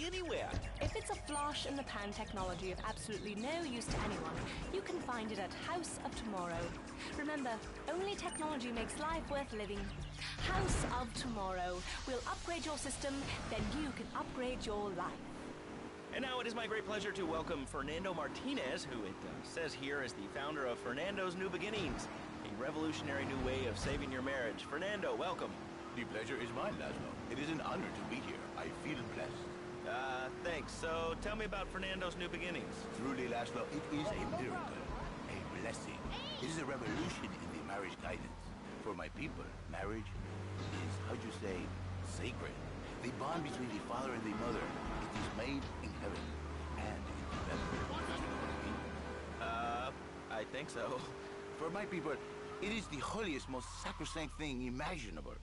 be anywhere. If it's a flash-in-the-pan technology of absolutely no use to anyone, you can find it at House of Tomorrow. Remember, only technology makes life worth living. House of Tomorrow. We'll upgrade your system, then you can upgrade your life. And now it is my great pleasure to welcome Fernando Martinez, who it says here is the founder of Fernando's New Beginnings, a revolutionary new way of saving your marriage. Fernando, welcome. The pleasure is mine, Laszlo. It is an honor to be here. I feel blessed. Thanks. So tell me about Fernando's New Beginnings. Truly, Laszlo, it is a miracle, a blessing. It is a revolution in the marriage guidance. For my people, marriage is, how'd you say, sacred. The bond between the father and the mother. It is made in heaven and in heaven. I think so. For my people, it is the holiest, most sacrosanct thing imaginable.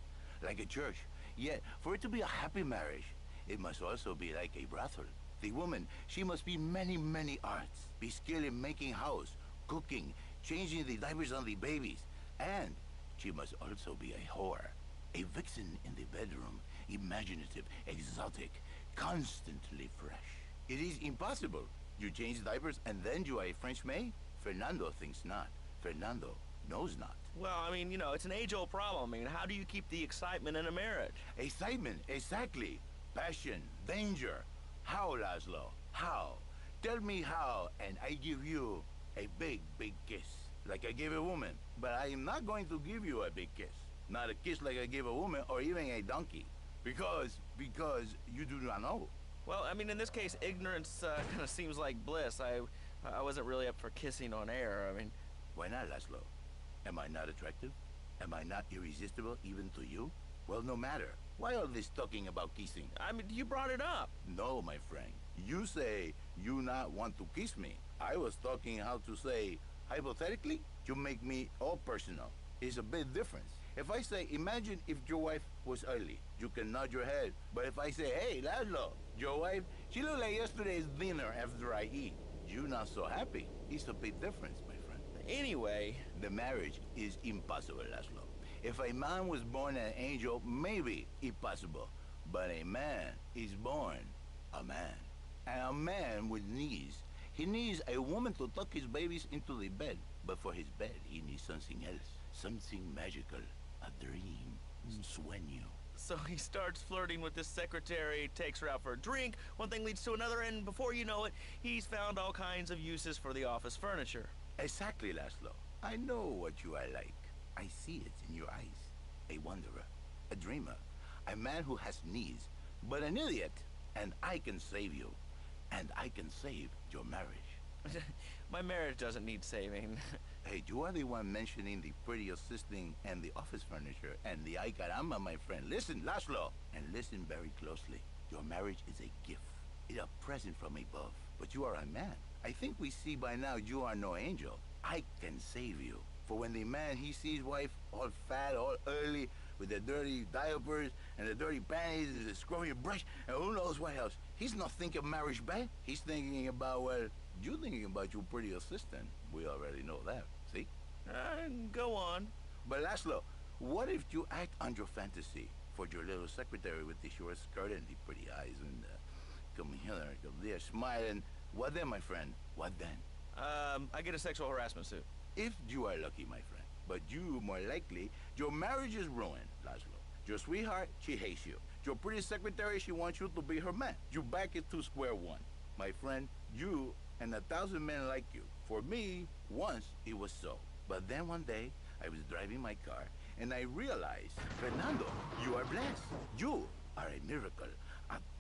Like a church. Yet, for it to be a happy marriage, it must also be like a brothel. The woman, she must be many, many arts. Be skilled in making house, cooking, changing the diapers on the babies. And she must also be a whore. A vixen in the bedroom, imaginative, exotic, constantly fresh. It is impossible. You change diapers and then you are a French maid? Fernando thinks not. Fernando knows not. Well, I mean, you know, it's an age-old problem. I mean, how do you keep the excitement in a marriage? Excitement, exactly. Passion, danger. How, Laszlo? How? Tell me how, and I give you a big, big kiss. Like I gave a woman. But I am not going to give you a big kiss. Not a kiss like I gave a woman or even a donkey. Because you do not know. Well, I mean, in this case, ignorance kind of seems like bliss. I wasn't really up for kissing on air. I mean... Why not, Laszlo? Am I not attractive? Am I not irresistible even to you? Well, no matter. Why all this talking about kissing? I mean, you brought it up. No, my friend. You say you not want to kiss me. I was talking how to say, hypothetically, you make me all personal. It's a big difference. If I say, imagine if your wife was early, you can nod your head. But if I say, hey, Laszlo, your wife, she looked like yesterday's dinner after I eat. You not so happy. It's a big difference, my friend. Anyway... The marriage is impossible, Laszlo. If a man was born an angel, maybe it's possible. But a man is born a man. And a man with needs. He needs a woman to tuck his babies into the bed. But for his bed, he needs something else. Something magical. A dream. Sueño. So he starts flirting with this secretary, takes her out for a drink, one thing leads to another, and before you know it, he's found all kinds of uses for the office furniture. Exactly, Laszlo. I know what you are like. I see it in your eyes. A wanderer, a dreamer, a man who has needs, but an idiot. And I can save you. And I can save your marriage. My marriage doesn't need saving. Hey, you are the one mentioning the pretty assisting and the office furniture and the ay caramba, my friend. Listen, Laszlo, and listen very closely. Your marriage is a gift. It's a present from above. But you are a man. I think we see by now you are no angel. I can save you. For when the man, he sees wife all fat, all early, with the dirty diapers and the dirty panties and the scrubby brush and who knows what else, he's not thinking marriage back. He's thinking about, well, you thinking about your pretty assistant. We already know that, see? Go on. But Laszlo, what if you act on your fantasy for your little secretary with the short skirt and the pretty eyes and come here, come there, smiling? What then, my friend? What then? I get a sexual harassment suit. If you are lucky, my friend. But you, more likely, your marriage is ruined, Laszlo. Your sweetheart, she hates you. Your pretty secretary, she wants you to be her man. You back it to square one. My friend, you and 1,000 men like you. For me, once it was so. But then one day, I was driving my car, and I realized, Fernando, you are blessed. You are a miracle.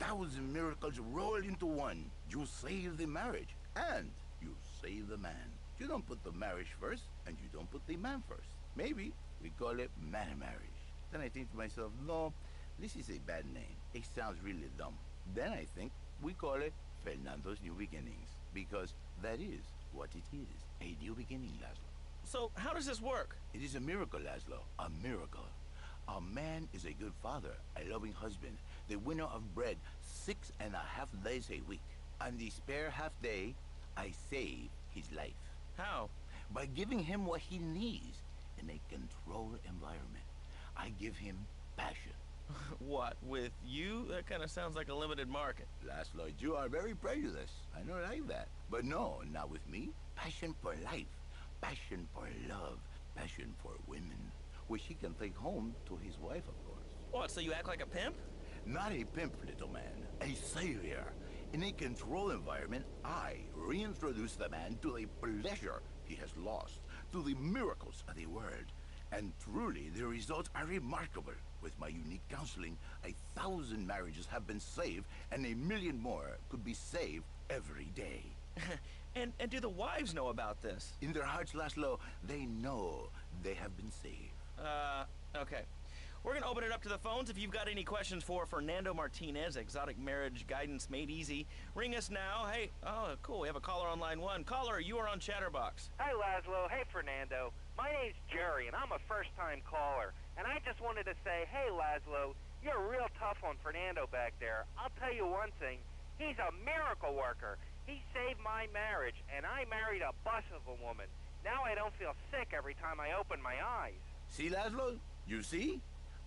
1,000 miracles rolled into one. You save the marriage, and you save the man. You don't put the marriage first, and you don't put the man first. Maybe we call it man marriage. Then I think to myself, no, this is a bad name. It sounds really dumb. Then I think we call it Fernando's New Beginnings, because that is what it is, a new beginning, Laszlo. So how does this work? It is a miracle, Laszlo, a miracle. A man is a good father, a loving husband, the winner of bread 6.5 days a week. On the spare half day, I save his life. How? By giving him what he needs in a controlled environment. I give him passion, What, with you? That kind of sounds like a limited market. Laszlo, you are very prejudiced. I don't like that. But no, not with me. Passion for life. Passion for love. Passion for women. Which he can take home to his wife, of course. What, so you act like a pimp? Not a pimp, little man. A savior. In a controlled environment, I reintroduce the man to the pleasure he has lost, to the miracles of the world. And truly, the results are remarkable. With my unique counseling, 1,000 marriages have been saved, and 1,000,000 more could be saved every day. And do the wives know about this? In their hearts, Laszlo, they know they have been saved. Okay. We're gonna open it up to the phones. If you've got any questions for Fernando Martinez, Exotic Marriage Guidance Made Easy, ring us now. Hey, oh, cool, we have a caller on line 1. Caller, you are on Chatterbox. Hi, Laszlo. Hey, Fernando. My name's Jerry, and I'm a first-time caller. And I just wanted to say, hey, Laszlo, you're real tough on Fernando back there. I'll tell you one thing. He's a miracle worker. He saved my marriage, and I married a bus of a woman. Now I don't feel sick every time I open my eyes. See, Laszlo? You see?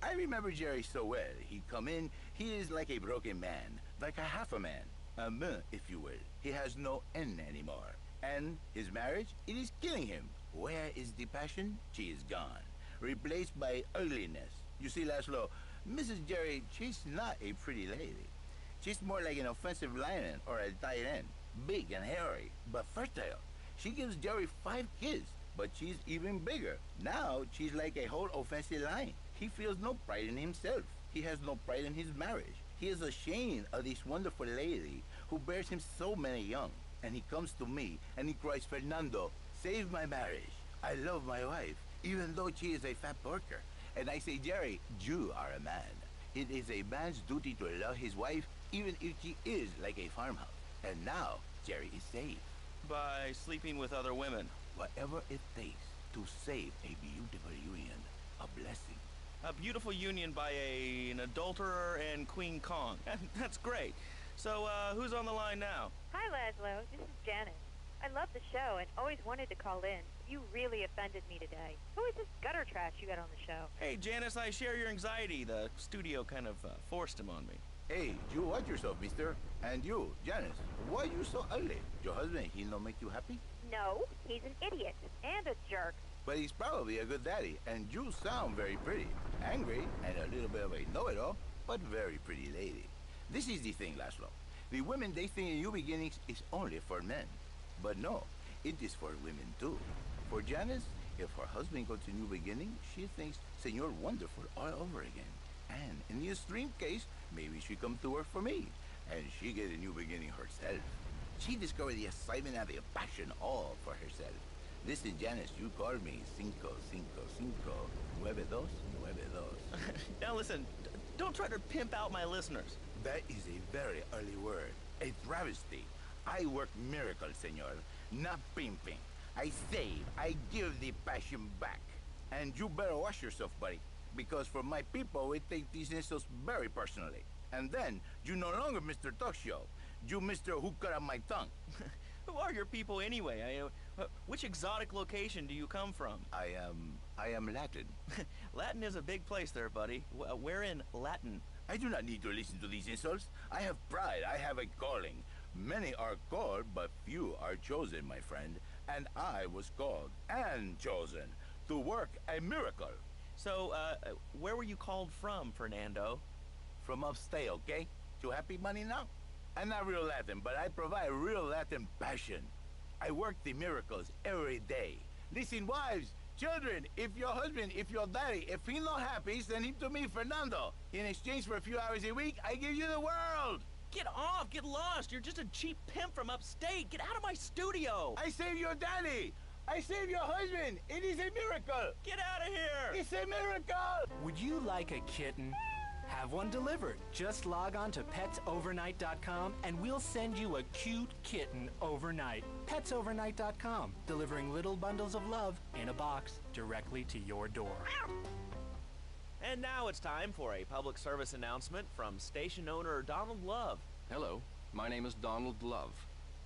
I remember Jerry so well. He'd come in, he is like a broken man, like a half a man. A man, if you will. He has no N anymore. And his marriage, it is killing him. Where is the passion? She is gone. Replaced by ugliness. You see, Laszlo, Mrs. Jerry, she's not a pretty lady. She's more like an offensive lion or a tight end. Big and hairy, but fertile. She gives Jerry 5 kids, but she's even bigger. Now, she's like a whole offensive lion. He feels no pride in himself. He has no pride in his marriage. He is ashamed of this wonderful lady who bears him so many young. And he comes to me and he cries, Fernando, save my marriage. I love my wife, even though she is a fat porker. And I say, Jerry, you are a man. It is a man's duty to love his wife, even if she is like a farmhouse. And now, Jerry is saved. By sleeping with other women. Whatever it takes to save a beautiful union, a blessing. A beautiful union by an adulterer and Queen Kong. That's great. So, who's on the line now? Hi, Laszlo. This is Janice. I love the show and always wanted to call in. You really offended me today. Who is this gutter trash you got on the show? Hey, Janice, I share your anxiety. The studio kind of forced him on me. Hey, you watch yourself, mister. And you, Janice, why you so ugly? Your husband, he no make you happy? No, he's an idiot and a jerk. But he's probably a good daddy, and you sound very pretty. Angry, and a little bit of a know-it-all, but very pretty lady. This is the thing, Laszlo. The women they think in New Beginnings is only for men. But no, it is for women too. For Janice, if her husband goes to New Beginning, she thinks Senor Wonderful all over again. And in the extreme case, maybe she come to work for me, and she get a new beginning herself. She discovered the excitement and the passion all for herself. Listen, Janice, you called me 555 9292. Now listen, don't try to pimp out my listeners. That is a very early word, a travesty. I work miracles, senor, not pimping. I save, I give the passion back. And you better watch yourself, buddy, because for my people, we take these insults very personally. And then, you no longer Mr. Talk Show. You Mr. Who Cut Out My Tongue. Who are your people anyway? Which exotic location do you come from? I am Latin. Latin is a big place there, buddy. Where in Latin? I do not need to listen to these insults. I have pride. I have a calling. Many are called, but few are chosen, my friend. And I was called and chosen to work a miracle. So, where were you called from, Fernando? From upstate, okay? You happy, money, now? I'm not real Latin, but I provide real Latin passion. I work the miracles every day. Listen, wives, children, if your husband, if your daddy, if he's not happy, send him to me, Fernando. In exchange for a few hours a week, I give you the world. Get off! Get lost! You're just a cheap pimp from upstate! Get out of my studio! I save your daddy! I save your husband! It is a miracle! Get out of here! It's a miracle! Would you like a kitten? Have one delivered. Just log on to petsovernight.com and we'll send you a cute kitten overnight. Petsovernight.com, delivering little bundles of love in a box directly to your door. And now it's time for a public service announcement from station owner Donald Love. Hello, my name is Donald Love.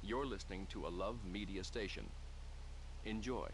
You're listening to a Love Media station. Enjoy.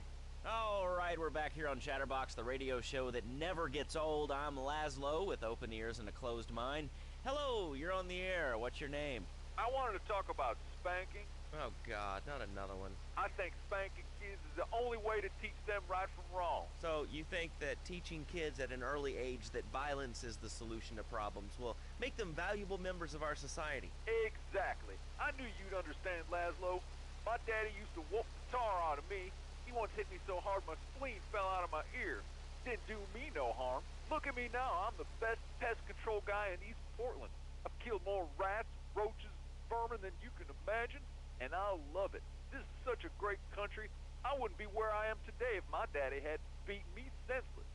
All right, we're back here on Chatterbox, the radio show that never gets old. I'm Laszlo with open ears and a closed mind. Hello, you're on the air. What's your name? I wanted to talk about spanking. Oh, God, not another one. I think spanking kids is the only way to teach them right from wrong. So you think that teaching kids at an early age that violence is the solution to problems will make them valuable members of our society? Exactly. I knew you'd understand, Laszlo. My daddy used to whoop the tar out of me. He once hit me so hard my spleen fell out of my ear. Didn't do me no harm. Look at me now. I'm the best pest control guy in East Portland. I've killed more rats, roaches, vermin than you can imagine, and I love it. This is such a great country. I wouldn't be where I am today if my daddy had beaten me senseless.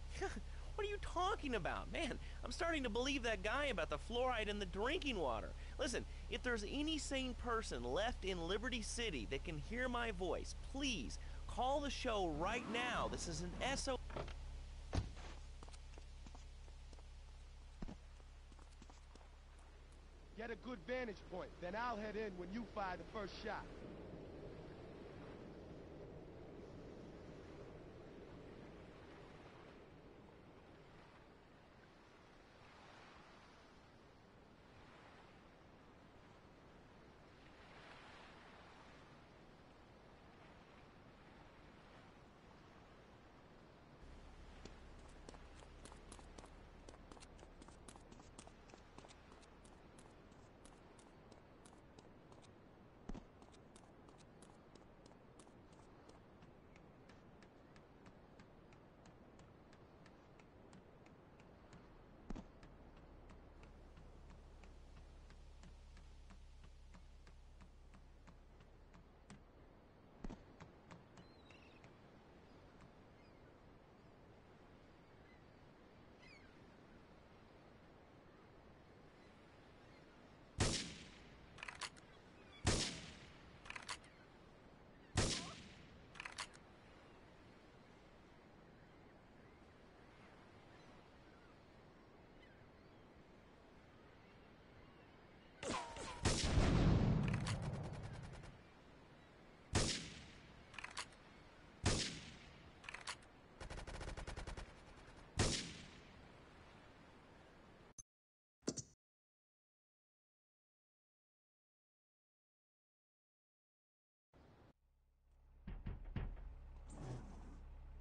What are you talking about? Man, I'm starting to believe that guy about the fluoride in the drinking water. Listen, if there's any sane person left in Liberty City that can hear my voice, please call the show right now. This is an SO... Get a good vantage point, then I'll head in when you fire the first shot.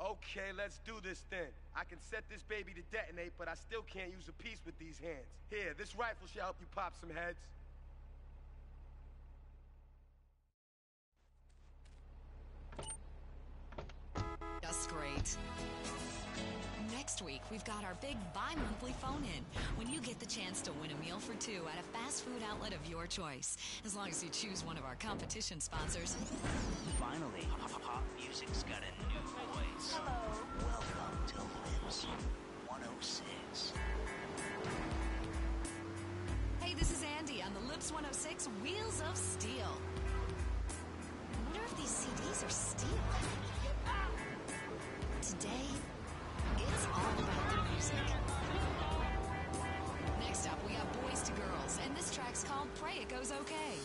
Okay, let's do this then. I can set this baby to detonate, but I still can't use a piece with these hands. Here, this rifle should help you pop some heads. Just great. Next week, we've got our big bi-monthly phone-in, when you get the chance to win a meal for two at a fast food outlet of your choice, as long as you choose one of our competition sponsors. Finally, pop music's got a new voice. Hello. Welcome to Limbs 106. Hey, this is Andy on the Lips 106 Wheels of Steel. I wonder if these CDs are steel. Today, it's all about the music. Next up, we got Boys to Girls, and this track's called Pray It Goes Okay.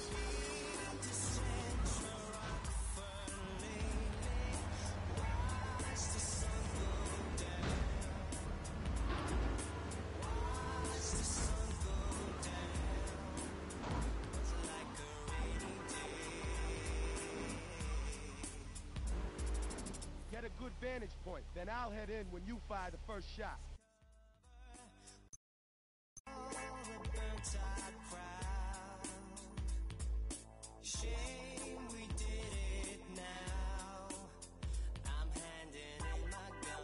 Get a good vantage point, then I'll head in when you fire the first shot. Shame we did it now. I'm handing in my gun,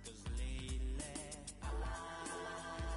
'cause lately I've had enough.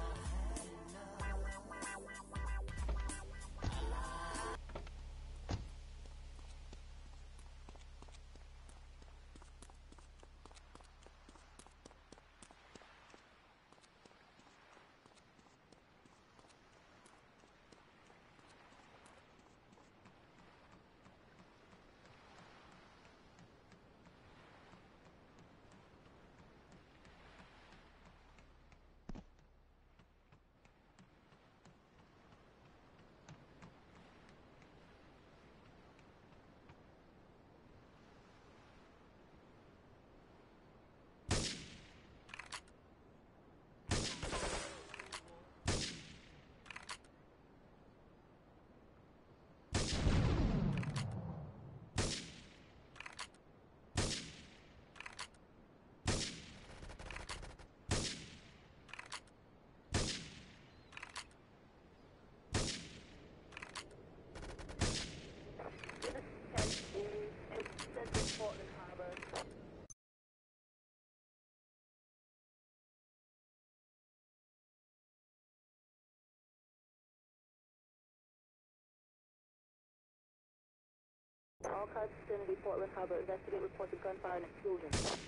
all cars vicinity Portland Harbor. Investigate reported gunfire and explosion.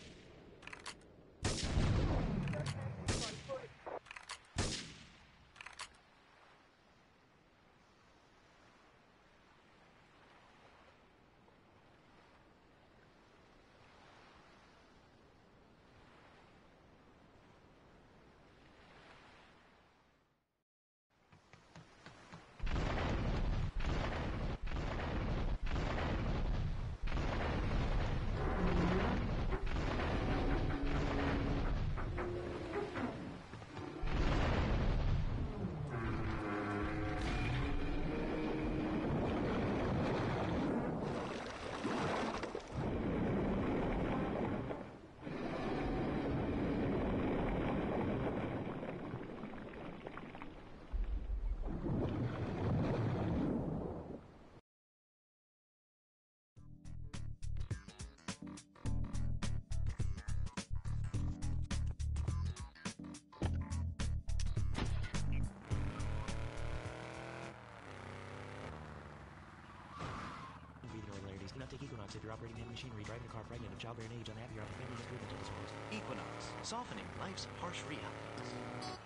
Do not take Equinox if you're operating heavy machinery, driving a car pregnant, of childbearing age, unhappy, or have a family history of mental disorders. Equinox, softening life's harsh realities.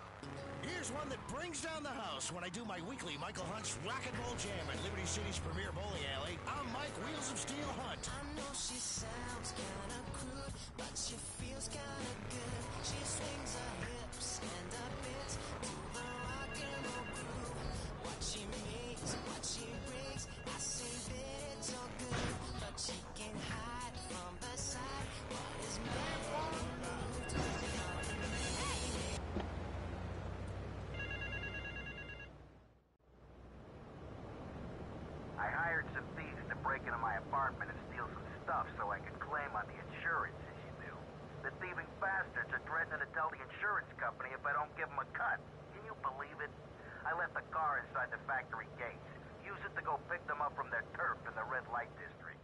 Here's one that brings down the house when I do my weekly Michael Hunt's Rock and Roll Jam at Liberty City's premier bowling alley. I'm Mike Wheels of Steel Hunt. I know she sounds kinda crude, but she feels kinda good. She swings her hips and her bits to the rock and roll groove. What she makes, what she brings, I say that it's all good, but she can hide from the side. What is meant for removed? I hired some thieves to break into my apartment and steal some stuff so I could claim on the insurance, as you knew. The thieving bastards are threatening to tell the insurance company if I don't give them a cut. Can you believe it? I left the car inside the factory gates. Use it to go pick them up from their turf in the red light district.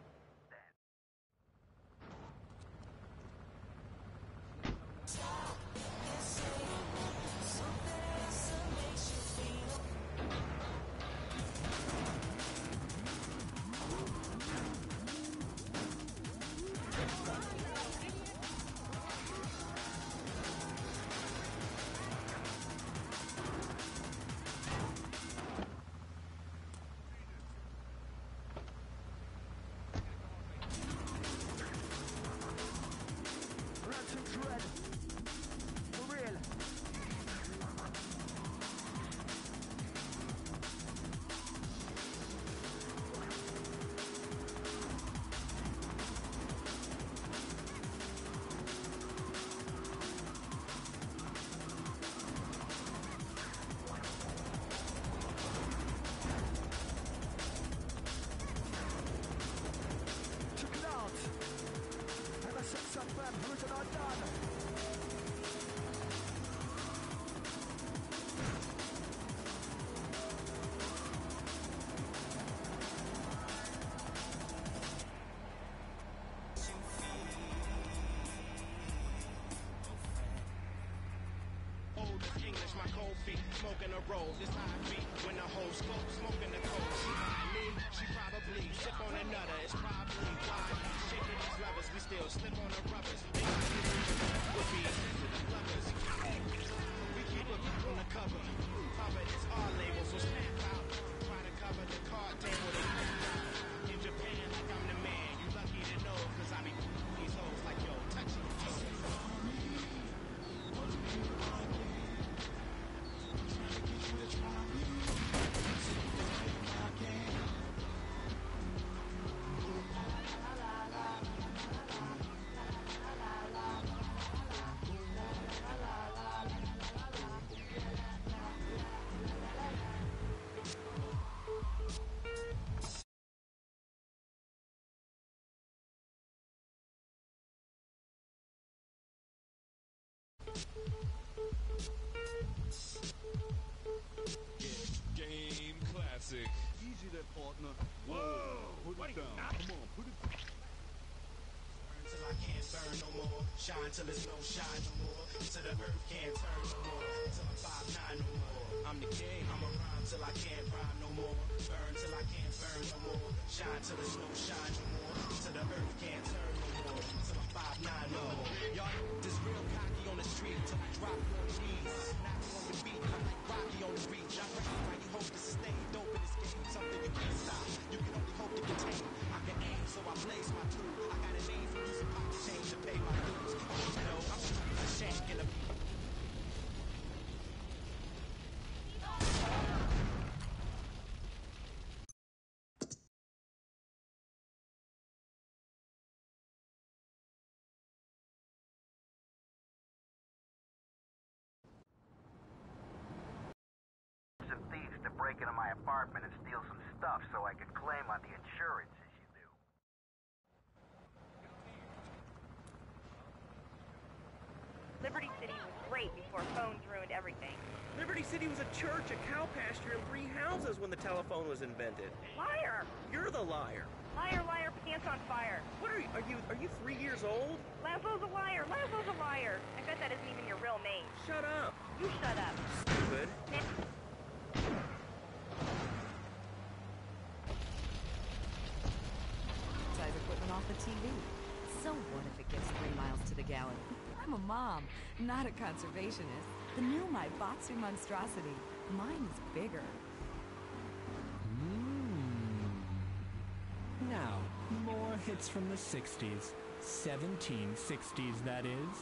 English, my cold feet, smoking a rose. It's how I be when the whole smoke, smoking the cold. She behind me, she probably sip on another. It's probably why shaking these lovers, we still slip on the rubbers. Would be sensitive lovers. We keep a peek on the cover. Cover is our label, so snap out. Try to cover the card table. In Japan, like I'm the man. You lucky to know, cause I be these hoes like yo, touchy. Game classic. Easy there, partner. Whoa! Put it down. Come on, put it down. Burn till I can't burn no more. Shine till there's no shine no more. Till the earth can't turn no more. Till I'm 5'9" no more. I'm the king. I'ma rhyme till I can't rhyme no more. Burn till I can't burn no more. Shine till there's no shine no more. can't turn no more. Till I'm 5'9" no more. Y'all is real cocky on the street till I drop you on your knees. Knock you on your feet, I'm like Rocky on the beach. I reckon why you hope to sustain. Dope in this game, something you can't stop. You can only hope to contain. I can aim, so I blaze my tool. I got a name from using pocket change to pay my dues. You know, I'm a shank in a some thieves to break into my apartment and steal some stuff so I could claim on the insurance, as you do. Liberty City was great before phones ruined everything. Liberty City was a church, a cow pasture, and 3 houses when the telephone was invented. Liar! You're the liar. Liar, liar, pants on fire. What are you? Are you 3 years old? Laszlo's a liar. Laszlo's a liar. I bet that isn't even your real name. Shut up. You shut up. Stupid. Size equipment off the TV. So what if it gets 3 miles to the gallon? I'm a mom, not a conservationist. The new My Boxer Monstrosity. Mine is bigger. Now, more hits from the 60s. 1760s, that is.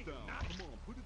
it down. Come on, put it.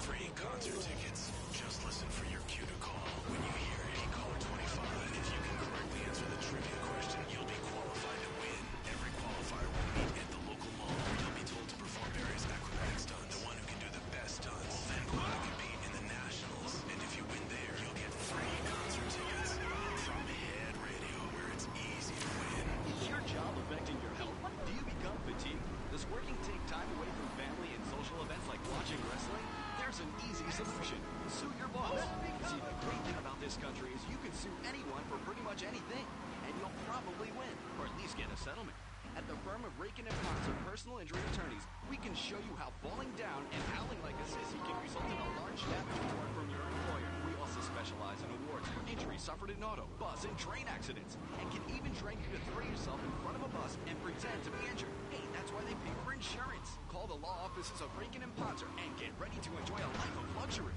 Free concert tickets. Just listen for your cue to call. When you hear any caller 25, if you can correctly answer the trivia question, you'll be qualified to win. Every qualifier will meet at the local mall where you'll be told to perform various acrobatic stunts. The one who can do the best stunts will then go out and compete in the nationals. And if you win there, you'll get free concert tickets from Head Radio, where it's easy to win. Is your job affecting your health? Do you become fatigued? Does working take time away from family and social events like watching wrestling? There's an easy solution. Sue your boss. See, the great thing about this country is you can sue anyone for pretty much anything, and you'll probably win, or at least get a settlement. At the firm of Rakin & Ponce Personal Injury Attorneys, we can show you how falling down and howling like a sissy can result in a large damage award from your employer. We also specialize in awards for injuries suffered in auto, bus, and train accidents, and can even train you to throw yourself in front of a bus and pretend to be injured. Hey, that's why they pay for insurance. Call the law offices of Rakin & Ponce and get ready to enjoy a life of luxury.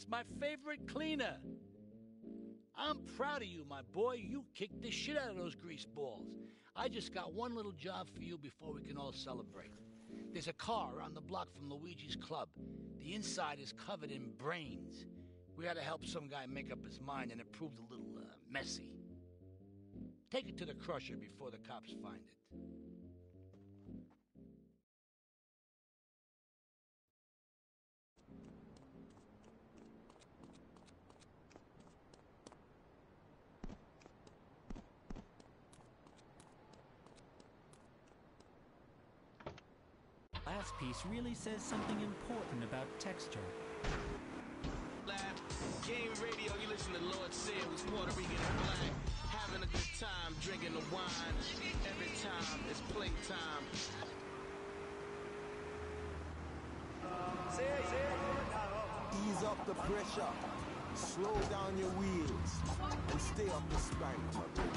my favorite cleaner. I'm proud of you, my boy. You kicked the shit out of those grease balls. I just got one little job for you before we can all celebrate. There's a car around the block from Luigi's club. The inside is covered in brains. We had to help some guy make up his mind, and it proved a little messy. Take it to the crusher before the cops find it. Last piece really says something important about texture. Live game radio, you listen to Lord Sales, Puerto Rican and black. Having a good time, drinking the wine. Every time it's playtime. Ease up the pressure, slow down your wheels, and stay up the spine, my baby.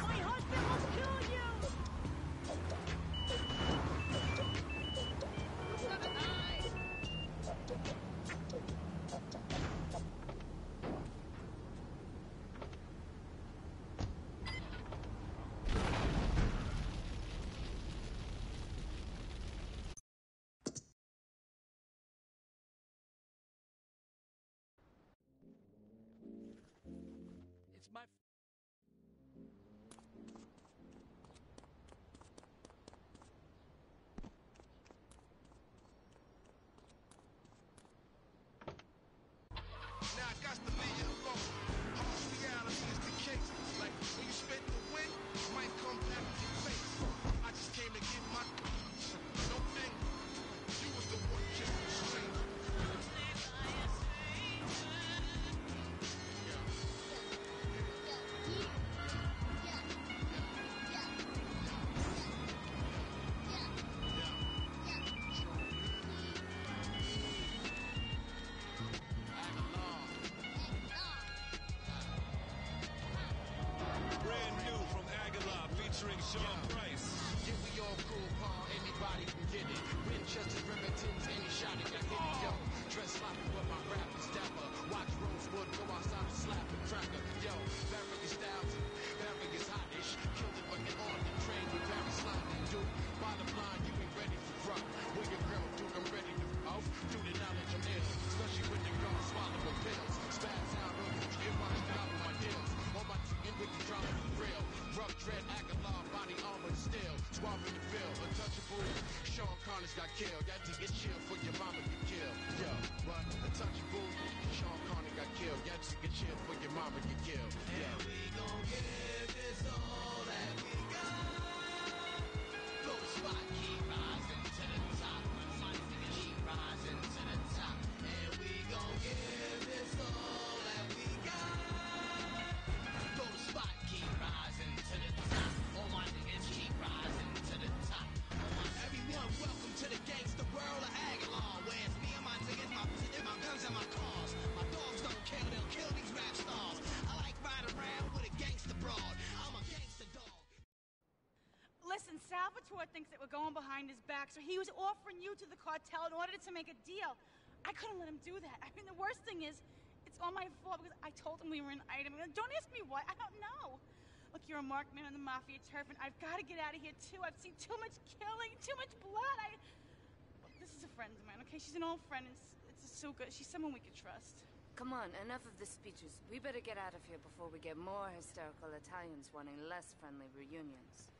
My husband will kill you! It's my... Now I got to leave you alone. Harsh reality is the case. Like when you spit the wind, it might come back to your face. I just came to get my no anger. You was the one kissing the stranger. Brand new from Aguilar featuring Sean Price. Yeah, we all cool, Paul. Anybody can get it. Winchester, Remingtons, any shot it, I hit it, yo. Dress sloppy, but my rap is dapper. Watch Rosewood go outside and slap a cracker, yo. Various styles, various hottish. Killed it when you're on the train with Barry Sliding, dude. Bottom line, you ain't ready for rock. When your girl, dude, I'm ready to off. Through the knowledge I'm ill, especially when the girl swallow the pills. Spaz out on you, you watch me out with my deals. On my chicken with the drama for real. Rough dread, Aguilar, body armor still. Suave in the field, untouchable. Sean Connor's got killed. That to get chill for your mama get killed. Yo, what? Untouchable. Sean Connor got killed. That to get chill for your mama get killed. Yeah. And we gon' give this all that we got. Go spot, keep rising to the top. Keep rising to the top. And we gon' give this all that we got. Go spot, keep rising to the top. All my niggas keep rising to the top. Everyone, welcome to the gangster world of Aguilar. Where it's me and my niggas, my guns and my cars. My dogs don't kill, they'll kill these rap stars. I like riding around with a gangster broad. I'm a gangster dog. Listen, Salvatore thinks that we're going behind his back, so he was offering you to the cartel in order to make a deal. I couldn't let him do that. I mean, the worst thing is, it's all my fault because I told him we were an item. Don't ask me why. I don't know. Look, you're a marked man on the mafia turf, and I've got to get out of here, too. I've seen too much killing, too much blood. Look, this is a friend of mine, okay? She's an old friend, and it's so good. She's someone we could trust. Come on, enough of the speeches. We better get out of here before we get more hysterical Italians wanting less friendly reunions.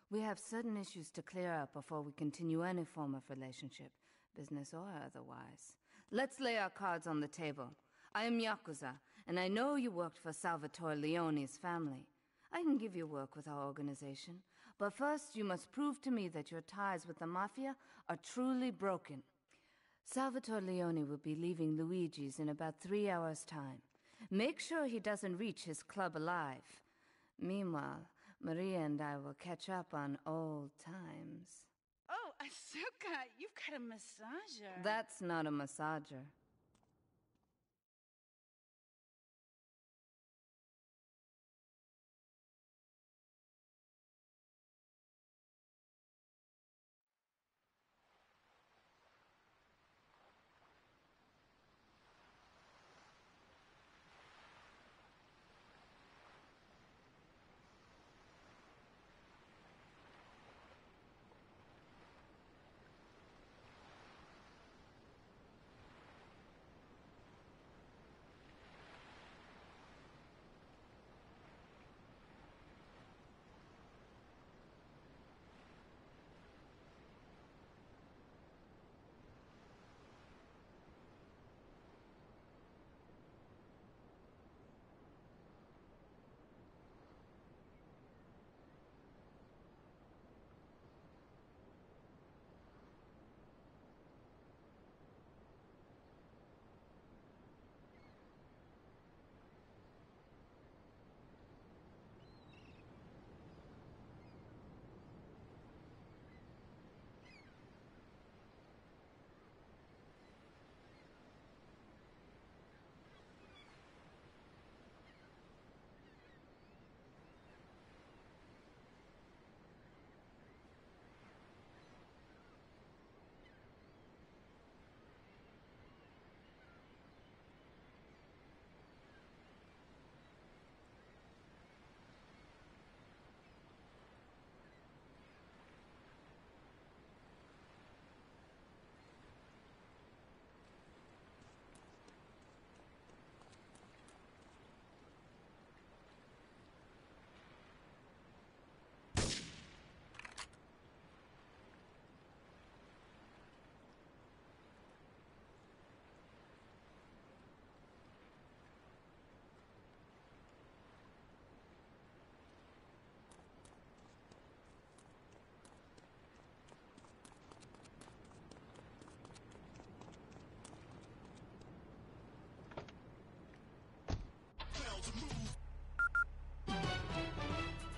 We have certain issues to clear up before we continue any form of relationship, business or otherwise. Let's lay our cards on the table. I am Yakuza, and I know you worked for Salvatore Leone's family. I can give you work with our organization, but first you must prove to me that your ties with the Mafia are truly broken. Salvatore Leone will be leaving Luigi's in about 3 hours' time. Make sure he doesn't reach his club alive. Meanwhile, Maria and I will catch up on old times. Oh, Asuka, you've got a massager. That's not a massager.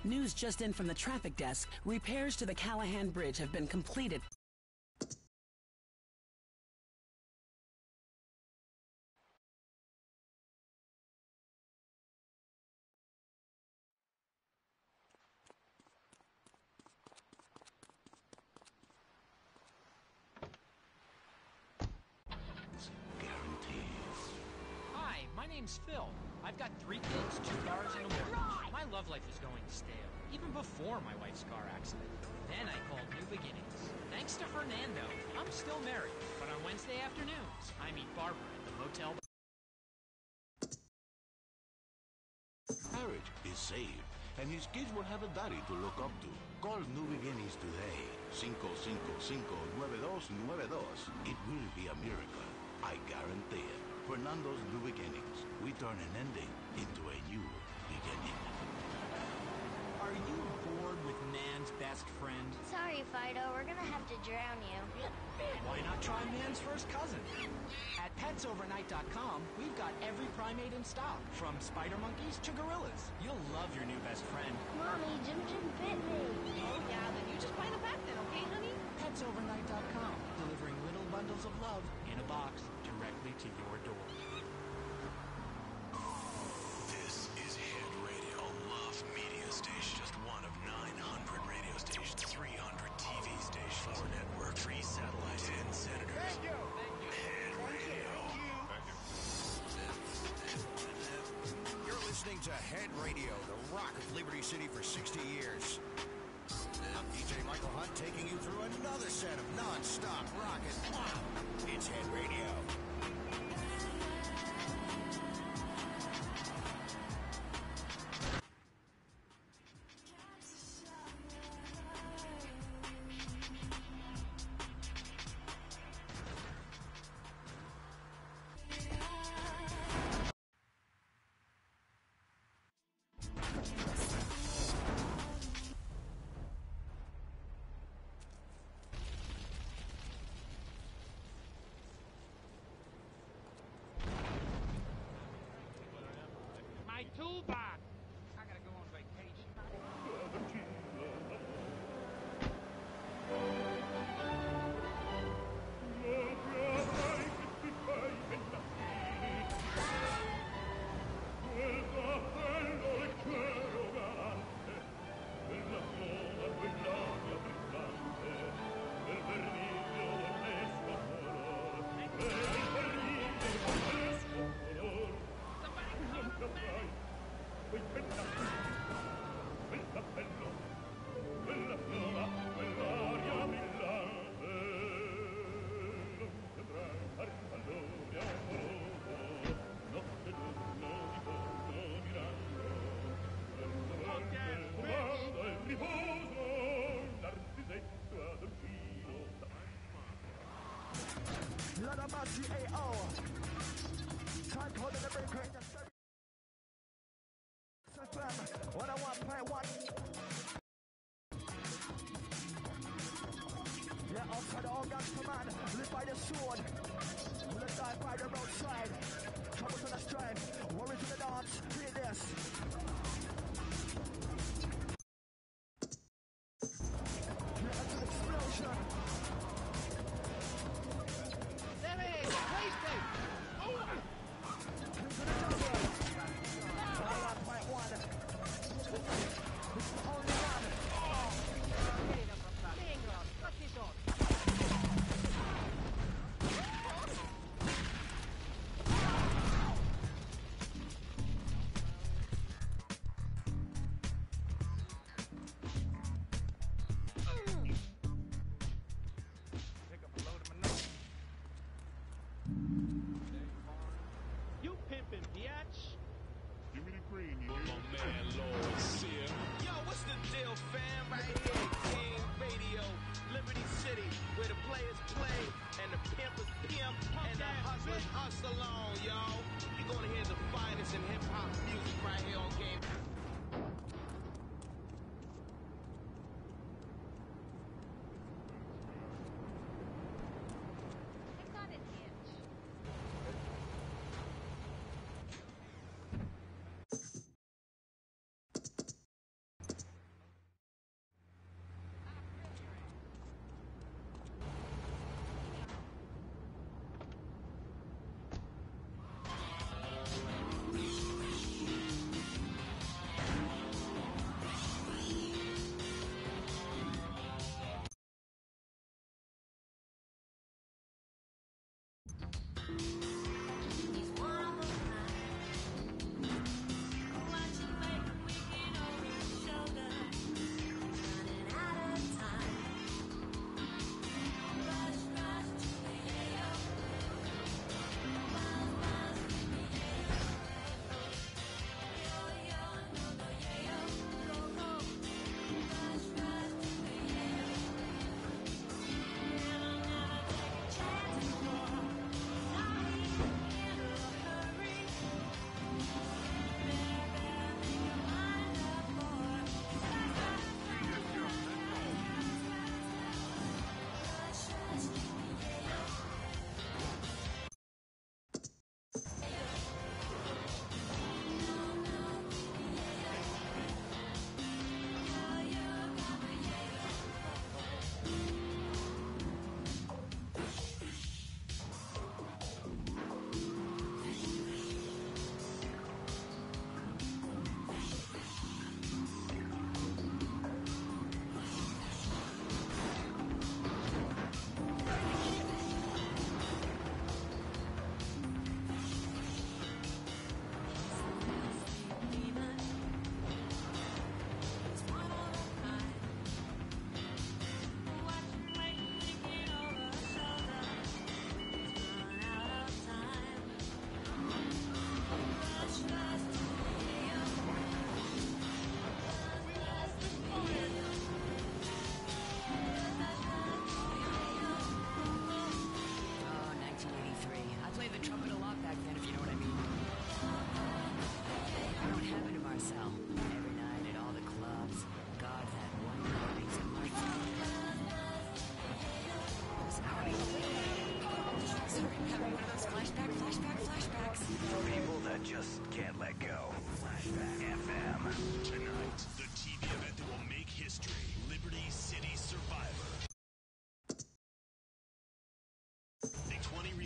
News just in from the traffic desk. Repairs to the Callahan Bridge have been completed. Hi, my name's Phil. I've got 3 kids, 2 cars, and a mortgage. My love life was going stale, even before my wife's car accident. Then I called New Beginnings. Thanks to Fernando, I'm still married, but on Wednesday afternoons, I meet Barbara at the motel. Marriage is safe, and his kids will have a daddy to look up to. Call New Beginnings today. 555-9292. It will be a miracle. I guarantee it. Fernando's New Beginnings. We turn an ending into a new beginning. Are you bored with man's best friend? Sorry, Fido. We're gonna have to drown you. Why not try man's first cousin? At PetsOvernight.com, we've got every primate in stock, from spider monkeys to gorillas. You'll love your new best friend. Mommy, Jim bit me. Oh, yeah, then you just buy the pet then, okay, honey? PetsOvernight.com, delivering little bundles of love in a box directly to your door. This is Head Radio, a love media station. Just one of 900 radio stations, 300 TV stations, 4 network, 3 satellites, 10 senators. Thank you. Head Radio. You're listening to Head Radio, the rock of Liberty City for 60 years. I'm DJ Michael Hunt taking you through another set of non-stop rock and pop. It's Head Radio. back. I gotta go on vacation. Lord of mercy, A.O. Time code in the breaker in the FM 101.1. Yeah, outside the organs command, live by the sword. Will die by the roadside. Troubles on the strife, worries in the dance. Hear this. Yeah, it's an explosion.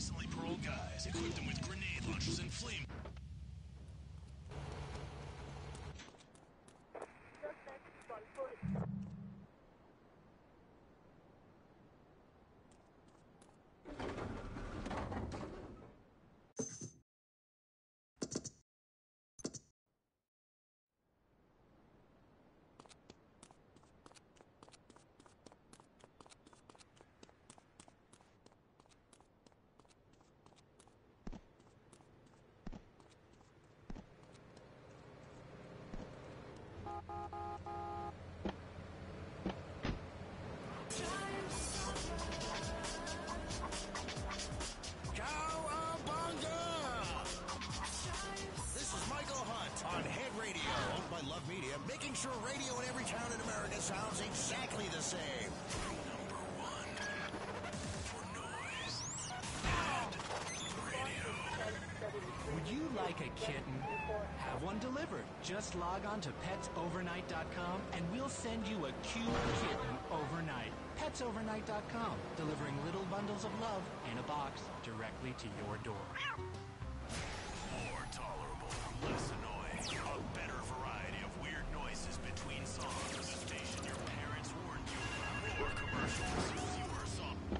recently paroled guys, equipped them with grenade launchers and flame. This is Michael Hunt on Head Radio, owned by Love Media, making sure radio in every town in America sounds exactly the same. Number one for noise. Head Radio. Would you like a kitten? Have one delivered. Just log on to petsovernight.com and we'll send you a cute kitten overnight. Petsovernight.com, delivering little bundles of love in a box directly to your door. More tolerable, less annoying. A better variety of weird noises between songs. The station your parents warned you about. More commercials, fewer songs.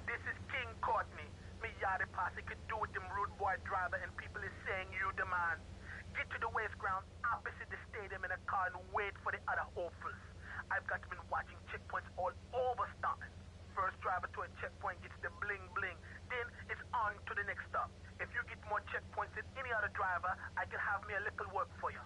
This is King Courtney. Me yachty posse could do with them rude boy driver and people is saying you the man. Get to the waste ground opposite the stadium in a car and wait for the other hopefuls. I've got been watching checkpoints all over Staunton. First driver to a checkpoint gets the bling bling. Then it's on to the next stop. If you get more checkpoints than any other driver, I can have me a little work for you.